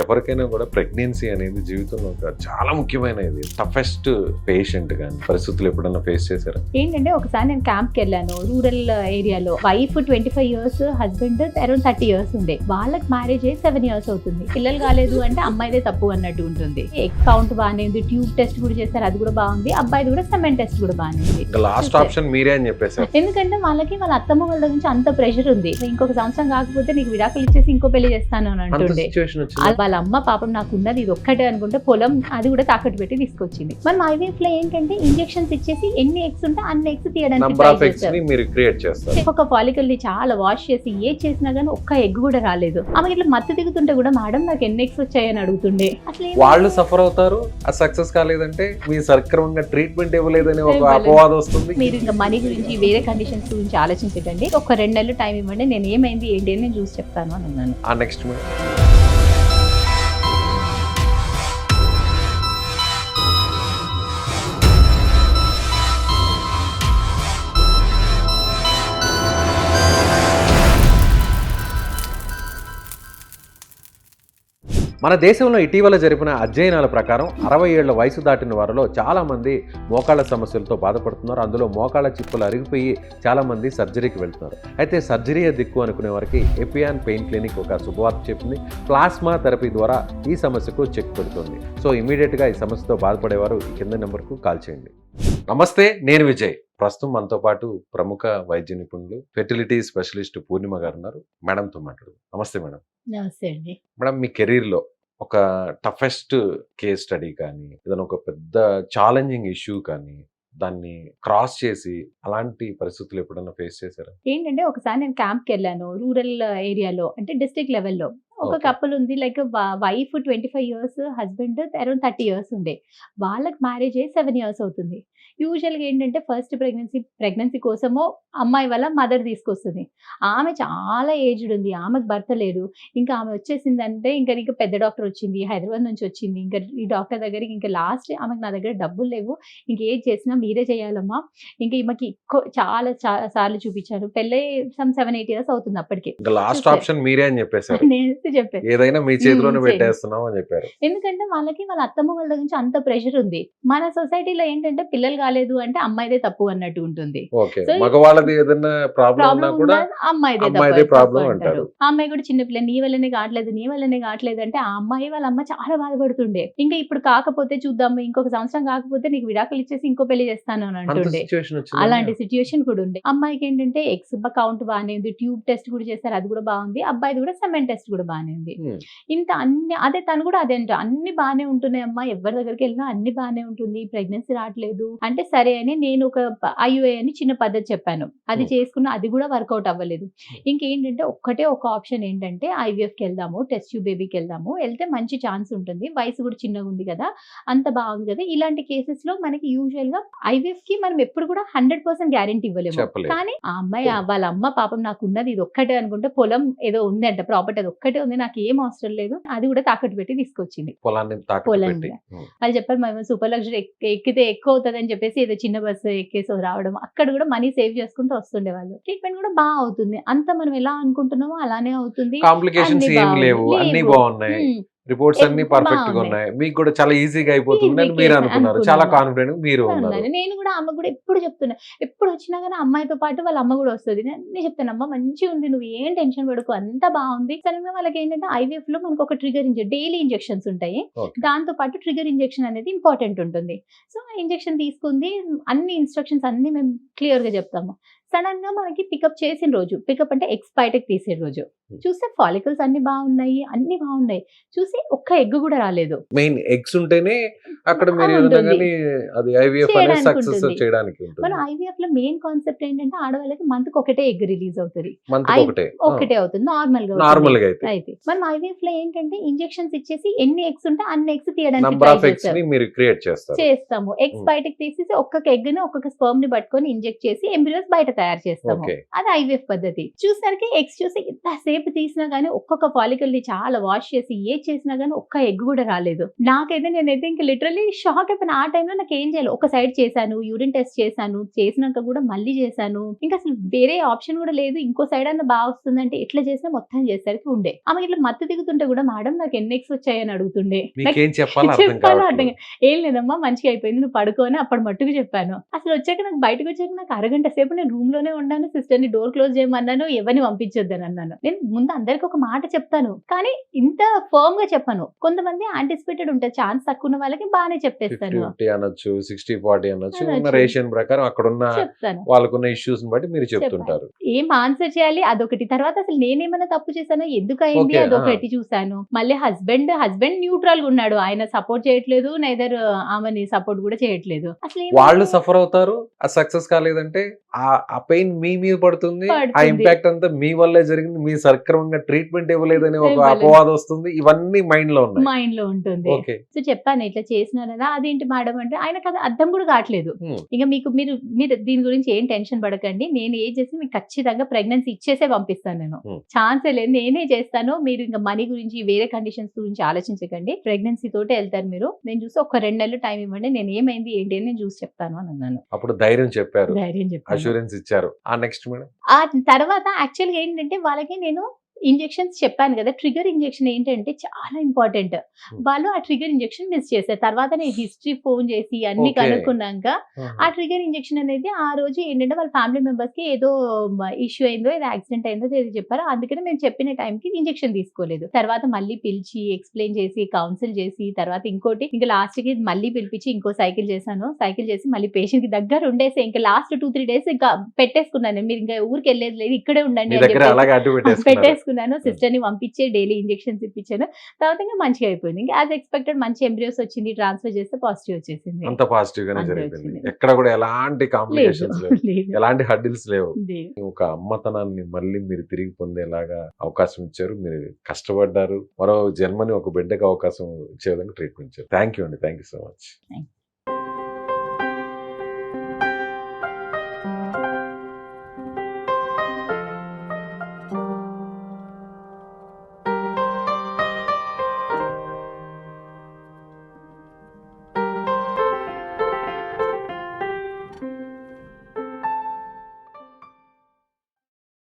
ఎవరికైనా కూడా ప్రెగ్నెన్సీ అనేది జీవితంలో ఒక చాలా ముఖ్యమైనది. టఫెస్ట్ పేషెంట్ కానీ పరిస్థితులు ఎప్పుడన్నా ఫేస్ చేశారా? ఏంటంటే ఒకసారి నేను క్యాంప్కి వెళ్ళాను రూరల్ ఏరియాలో. Wife 25 years, husband around 30 years ఉండే. వాళ్ళకి మ్యారేజ్ అయ్యి 7 years అవుతుంది. పిల్లలు కాలేదు అంటే అమ్మాయిదే తప్పు అన్నట్టు ఉంటుంది. ఎగ్ కౌంట్ బాగానే ఉంది, ట్యూబ్ టెస్ట్ కూడా చేస్తారు, అది కూడా బాగుంది. అబ్బాయిది కూడా సెమెన్ టెస్ట్ కూడా బాగానే ఉంది. లాస్ట్ ఆప్షన్ మీరే అని చెప్పేసారు. ఎందుకంటే వాళ్ళకి వాళ్ళ అత్తమ్మ వాళ్ళ నుంచి అంత ప్రెషర్ ఉంది. ఇంకొక సంవత్సరం కాకపోతే నీకు విడాకులు ఇచ్చేసి ఇంకో పెళ్లి చేస్తాను అని అంటుండే. వాళ్ళ అమ్మ పాపం నాకు ఉన్నది ఇది ఒక్కటే అనుకుంటే పొలం అది కూడా తాకట్టు పెట్టి తీసుకొచ్చింది. మనం ఐవీఎఫ్ లో ఏంటంటే ఇంజెక్షన్స్ ఇచ్చేసి ఎన్ని ఎగ్స్ ఉంటే అన్ని ఎగ్స్ తీయడానికి ఒక ఫాలికల్ ని చాలా వాష్ చేసి ఏ చేసినా గానీ ఒక్క ఎగ్ కూడా రాలేదు. ఆమె ఇట్లా మత్తు దిగుతుంటే కూడా మేడం నాకు ఎన్ని ఎగ్స్ వచ్చాయని అడుగుతుండే. అసలు వాళ్ళు సఫర్ అవుతారు, అది సక్సెస్ కాలేదంటే మీ సక్రమంగా ట్రీట్మెంట్ ఇవ్వలేదని ఒక అపవాదం వస్తుంది. మీరు ఇంకా మనీ గురించి వేరే కండిషన్స్ గురించి ఆలోచించకండి, ఒక 2 నెలలు టైం ఇవ్వండి, నేను ఏమైంది ఏంటి అని నేను చూసి చెప్తాను అని అన్నాను. నెక్స్ట్ మన దేశంలో ఇటీవల జరిపిన అధ్యయనాల ప్రకారం 60 ఏళ్ల వయసు దాటిన వారిలో చాలామంది మోకాళ్ళ సమస్యలతో బాధపడుతున్నారు. అందులో మోకాళ్ళ చిప్పులు అరిగిపోయి చాలామంది సర్జరీకి వెళ్తున్నారు. అయితే సర్జరీయే దిక్కు అనుకునే వారికి ఎపియాన్ పెయిన్ క్లినిక్ ఒక శుభవార్త చెప్పింది. ప్లాస్మా థెరపీ ద్వారా ఈ సమస్యకు చెక్ పెడుతుంది. సో ఇమీడియట్గా ఈ సమస్యతో బాధపడేవారు ఈ కింద నెంబర్కు కాల్ చేయండి. నమస్తే, నేను విజయ్. ప్రస్తుతం మనతో పాటు ప్రముఖ వైద్య నిపుణులు ఫెర్టిలిటీ స్పెషలిస్ట్ పూర్ణిమ గారు ఉన్నారు. మేడంతో మాట్లాడు. నమస్తే మేడం. నమస్తే అండి. మేడం, మీ కెరీర్లో ఒక టఫెస్ట్ కేస్ స్టడీ కానీ ఏదైనా ఒక పెద్ద ఛాలెంజింగ్ ఇష్యూ కానీ దాన్ని క్రాస్ చేసి అలాంటి పరిస్థితులు ఎప్పుడన్నా ఫేస్ చేశారా? ఏంటంటే ఒకసారి నేను క్యాంప్కి వెళ్ళాను రూరల్ ఏరియాలో, అంటే డిస్ట్రిక్ట్ లెవెల్లో. ఒక కపుల్ ఉంది, like wife 25 years, husband around 30 years ఉండే. వాళ్ళకి మ్యారేజ్ అయ్యి 7 years అవుతుంది. యూజువల్గా ఏంటంటే ఫస్ట్ ప్రెగ్నెన్సీ కోసమో అమ్మాయి వాళ్ళ మదర్ తీసుకొస్తుంది. ఆమె చాలా ఏజ్డ్ ఉంది, ఆమెకు భర్త లేడు. ఇంకా ఆమె వచ్చేసిందంటే ఇంకా పెద్ద డాక్టర్ వచ్చింది, హైదరాబాద్ నుంచి వచ్చింది. ఇంకా ఈ డాక్టర్ దగ్గరికి ఇంకా లాస్ట్ ఆమెకు నా దగ్గర డబ్బులు లేవు, ఇంకేం చేసినా మీరే చేయాలమ్మా. ఇంకా ఈమెకి చాలా సార్లు చూపించారు. పెళ్ళై 7-8 years అవుతుంది అప్పటికే. లాస్ట్ ఆప్షన్ మీరే అని చెప్పేసారు. చెప్పారు ఏదైనా మీ చేతిలోనే పెట్టేస్తున్నాం అని చెప్పారు. ఎందుకంటే వాళ్ళకి వాళ్ళ అత్తమ్మ వాళ్ళ నుంచి అంత ప్రెషర్ ఉంది. మన సొసైటీలో ఏంటంటే పిల్లలు కాలేదు అంటే అమ్మాయిదే తప్పు అన్నట్టు ఉంటుంది. మగవాళ్ళది ఏదైనా ప్రాబ్లం ఉన్నా కూడా అమ్మాయిదే ప్రాబ్లం అంటారు. ఆ అమ్మాయి కూడా చిన్నపిల్ల, నీ వల్లనే కావట్లేదు అంటే ఆ అమ్మాయి వాళ్ళ అమ్మ చాలా బాధపడుతుండే. ఇంకా ఇప్పుడు కాకపోతే చూద్దాము, ఇంకొక సంవత్సరం కాకపోతే నీకు విడాకులు ఇచ్చేసి ఇంకో పెళ్లి చేస్తాను అని అంటుండే. అలాంటి సిచ్యువేషన్ కూడా ఉండే. అమ్మాయికి ఏంటంటే ఎగ్స్ కౌంట్ బాగానే ఉంది, ట్యూబ్ టెస్ట్ కూడా చేస్తారు, అది కూడా బాగుంది. అబ్బాయిది కూడా సెమెన్ టెస్ట్ కూడా బాగానే ఉంది. ఇంత అన్ని అదే తను కూడా అదే అంట, అన్ని బాగానే ఉంటున్నాయి అమ్మా, ఎవరి దగ్గరికి వెళ్ళినా అన్ని బాగానే ఉంటుంది, ప్రెగ్నెన్సీ రావట్లేదు అంటే సరే అని నేను ఒక IUI అని చిన్న పద్ధతి చెప్పాను. అది చేసుకున్న, అది కూడా వర్కౌట్ అవ్వలేదు. ఇంకేంటంటే ఒక ఆప్షన్ ఏంటంటే IVFకి వెళ్దాము, టెస్ట్ ట్యూబ్ బేబీకి వెళ్తే మంచి ఛాన్స్ ఉంటుంది, వయసు కూడా చిన్నగా ఉంది కదా, అంత బాగుంది కదా. ఇలాంటి కేసెస్ లో మనకి యూజువల్ గా IVF కి మనం ఎప్పుడు కూడా 100% గ్యారెంటీ ఇవ్వలేము. కానీ ఆ అమ్మాయి వాళ్ళ అమ్మ పాపం నాకు ఉన్నది ఇది ఒక్కటే అనుకుంటే పొలం ఏదో ఉంది అంట, ప్రాపర్టీ అది ఒక్కటే ఉంది, నాకు ఏం అవసరం లేదు, అది కూడా తాకట్టు పెట్టి తీసుకొచ్చింది. పొలాన్ని అది చెప్పారు. మేము సూపర్ లగ్జరీ ఎక్కితే ఎక్కువ అవుతుంది అని చెప్పేసి ఏదో చిన్న బస్సు ఎక్కేసి రావడం, అక్కడ కూడా మనీ సేవ్ చేసుకుంటూ వస్తుండే వాళ్ళు. ట్రీట్మెంట్ కూడా బాగా అవుతుంది. అంత మనం ఎలా అనుకుంటున్నామో అలానే అవుతుంది. కాంప్లికేషన్స్ ఏం లేవు, అన్ని బాగున్నాయి, రిపోర్ట్స్ అన్ని పర్ఫెక్ట్ గా ఉన్నాయి, మీకు కూడా చాలా ఈజీగా అయిపోతుంది అని మీరు అనుకున్నారు. చాలా కాన్ఫిడెంట్ మీరు ఉన్నారు. నేను కూడా అమ్మ కూడా ఎప్పుడు చెప్తున్నా, ఎప్పుడు వచ్చినా కానీ అమ్మాయితో పాటు వాళ్ళ అమ్మ కూడా వస్తుంది. నేను చెప్తాను, అమ్మ మంచిగా ఉంది, నువ్వు ఏం టెన్షన్ పడుకో, అంతా బాగుంది. సడన్ గా వాళ్ళకి ఏంటంటే IVF లో మనకు ఒక ట్రిగర్ డైలీ ఇంజెక్షన్స్ ఉంటాయి, దాంతో పాటు ట్రిగర్ ఇంజెక్షన్ అనేది ఇంపార్టెంట్ ఉంటుంది. సో ఆ ఇంజెక్షన్ తీసుకుంది, అన్ని ఇన్స్ట్రక్షన్స్ అన్ని మేము క్లియర్ గా చెప్తాము. సడన్ గా మనకి పికప్ చేసిన రోజు, పికప్ అంటే ఎగ్స్ బయటకు తీసే రోజు చూస్తే ఫాలికల్స్ అన్ని బాగున్నాయి, చూసి ఒక్క ఎగ్ కూడా రాలేదు. మెయిన్ ఎగ్స్ ఉంటేనే అక్కడ మీరు అది IVF అనేది సక్సెస్ చేయడానికి ఉంటుంది. మన IVF లో మెయిన్ కాన్సెప్ట్ ఏంటంటే ఆడవాళ్ళకి మంత్ కి ఒకటే ఎగ్ రిలీజ్ అవుతుంది, ఒకటే అవుతుంది నార్మల్ గా అయితే. మనం IVF లో ఏంటంటే ఇంజెక్షన్స్ ఇచ్చేసి ఎన్ని ఎగ్స్ ఉంటే అన్ని ఎగ్స్ తీయడానికి చేస్తాము. ఎగ్స్ బయటకు తీసేసి ఒక్కొక్క ఎగ్ ని ఒక్కొక్క స్పర్మ్ ని పట్టుకొని ఇంజెక్ట్ చేసి ఎంబ్రియోస్ బయట తయారు చేస్తాము. ఓకే. అది ఐవీఎఫ్ పద్ధతి. చూసరికి ఎగ్స్ చూసి ఎంతసేపు తీసినా గానీ ఒక్కొక్క ఫాలికల్‌ని చాలా వాష్ చేసి ఏది చేసినా గానీ ఒక్క ఎగ్ గూడా రాలేదు. నేనైతే ఇంక లిటరల్లీ షాక్ అయిపోయాను. ఆ టైంలో నాకేం చేయాలి? ఒక సైడ్ చేశాను, యూరిన్ టెస్ట్ చేశాను. చేసినాక గూడా మళ్ళీ చేశాను. ఇంకసలు వేరే ఆప్షన్ గూడా లేదు. ఇంకో సైడ్ అన్నా బా వస్తుందంటే ఎట్లా చేసినా మొత్తం చేసేసరికి ఉండే. ఆమెకి ఇట్లా మత్తు దిగుతుంటే గూడా మేడం నాకు ఎన్ని ఎగ్స్ వచ్చాయని అడుగుతుండే. మీకేం చెప్పాలో అర్థం చెప్పాలో అర్థం కావట్లేదు. ఏం లేదమ్మా మంచిగా అయిపోయింది. నువ్వు పడుకో అని అప్పటి మట్టుకు చెప్పాను. అసలు వచ్చాక నాకు బయటకొచ్చాక నాకు అరగంట సేపు నేను రూమ్‌లోనే ఉన్నాను. సిస్టర్‌ని డోర్ క్లోజ్ చేయమన్నాను. ఎవరిని పంపించొద్దని అన్నాను. నేను ముందు అందరికి ఒక మాట చెప్తాను. కానీ ఇంత ఫర్మ్‌గా చెప్పను. కొంతమంది యాంటిసిపేటెడ్ ఉంటది. ఛాన్స్ తక్కువ ఉన్న వాళ్ళకి బానే చెప్పేస్తాను. 50-50 అనొచ్చు, 60-40 అనొచ్చు. ఉన్న అనొచ్చు. రేషియన్ ప్రకారం అక్కడున్న చెప్తాను. వాళ్ళకున్న ఇష్యూస్‌ని బట్టి మీరు చెప్తుంటారు. ఏం ఆన్సర్ చేయాలి అదొకటి. తర్వాత అసలు నేనేమన్నా తప్పు చేశానో ఎందుకయింది ఓకే. అదొకటి చూసాను. మళ్ళీ హస్బెండ్ న్యూట్రల్‌గా ఉన్నాడు. ఆయన సపోర్ట్ చేయట్లేదు. నైదర్ ఆమెని సపోర్ట్ కూడా చేయట్లేదు. వాళ్ళు సఫర్ అవుతారు. ఆ సక్సెస్ కాలేదంటే ఆ పెయిన్ మీ మీద పడుతుంది. ఆ పడుతుంది. ఇంపాక్ట్ అంతా మీ వల్లే జరిగింది. మీ సక్రమంగా ట్రీట్మెంట్ ఇవ్వలేదనే ఒక ఇవ్వలేదు. అపవాదం వస్తుంది. ఇవన్నీ మైండ్ లో ఉన్నాయి. మైండ్‌లో ఉంటుంది. ఓకే. సో చెప్పాను ఇట్లా చేసినాను కదా! అదేంటి మేడం అంటే ఆయనకు అది అర్థం కూడా కావట్లేదు. హ్మ్. ఇక మీరు దీని గురించి ఏం టెన్షన్ పడకండి. నేను ఏం చేసి మీకు ఖచ్చితంగా ప్రెగ్నెన్సీ ఇచ్చేసే పంపిస్తాను నేను. ఛాన్సే లేదు. నేనే చేస్తాను. మీరు ఇంక మనీ గురించి వేరే కండిషన్స్ గురించి ఆలోచించకండి. ప్రెగ్నెన్సీ తోటే వెళ్తారు మీరు. నేను చూసి ఒక 2 నెలలు టైం ఇవ్వండి. నేను ఏమైంది ఏంటి అని నేను చూసి చెప్తాను అని అన్నాను. అప్పుడు ధైర్యం చెప్పారు. ధైర్యం చెప్పాను. అష్యూరెన్స్ ఇచ్చారు. ఆ నెక్స్ట్ మేడం. ఆ తర్వాత యాక్చువల్‌గా ఏంటంటే వాళ్ళకి నేను ఇంజెక్షన్స్ చెప్పాను కదా! ట్రిగ్గర్ ఇంజెక్షన్ ఏంటంటే చాలా ఇంపార్టెంట్. వాళ్ళు ఆ ట్రిగ్గర్ ఇంజెక్షన్ మిస్ చేశారు. తర్వాత నేను హిస్టరీ ఫోన్ చేసి అన్నీ ఓకే. కనుక్కున్నాక ఆ ట్రిగ్గర్ ఇంజెక్షన్ అనేది ఆ రోజు ఏంటంటే వాళ్ళ ఫ్యామిలీ మెంబర్స్‌కి ఏదో ఇష్యూ అయిందో, ఏదో యాక్సిడెంట్ అయిందో ఏదో చెప్పారు. అందుకని మేము చెప్పిన టైంకి ఇంజెక్షన్ తీసుకోలేదు. తర్వాత మళ్ళీ పిలిచి ఎక్స్‌ప్లెయిన్ చేసి, కౌన్సిల్ చేసి తర్వాత ఇంకోటి ఇంక లాస్ట్‌కి మళ్ళీ పిలిపించి ఇంకో సైకిల్ చేశాను. సైకిల్ చేసి మళ్ళీ పేషెంట్‌కి దగ్గర ఉండేసి ఇంక లాస్ట్ 2, 3 డేస్ ఇంకా పెట్టేసుకున్నాను. మీరు ఇంకా ఊరికెళ్ళేది లేదు. ఇక్కడే మీ ఉండండి అని దగ్గర చెప్పేసి అలాగే అడ్డు పెట్టేసుకున్నారు. సిస్టర్‌ని పంపించి డైలీ ఇంజెక్షన్స్ ఇప్పించాను. తర్వాత ఇంక మంచిగా అయిపోయింది. ఇంక యాస్ ఎక్స్‌పెక్టెడ్ మంచి ఎంబ్రియోస్ వచ్చింది. ట్రాన్స్‌ఫర్ చేస్తే పాజిటివ్ వచ్చేసింది. అంత పాజిటివ్ గానే అంతే జరిగింది. వచ్చింది. ఎక్కడ కూడా ఎలాంటి లేదు. కాంప్లికేషన్స్ లేవు. లేదు. ఎలాంటి హర్డిల్స్ లేవు. లేదు. ఒక అమ్మతనాన్ని మళ్ళీ మీరు తిరిగి పొందేలాగా అవకాశం ఇచ్చారు. మీరు కష్టపడ్డారు. మరో జన్మని ఒక బిడ్డకి అవకాశం ఇచ్చే విధంగా ట్రీట్మెంట్ ఇచ్చారు. థ్యాంక్ యూ అండి. Thank you so much. Thanks.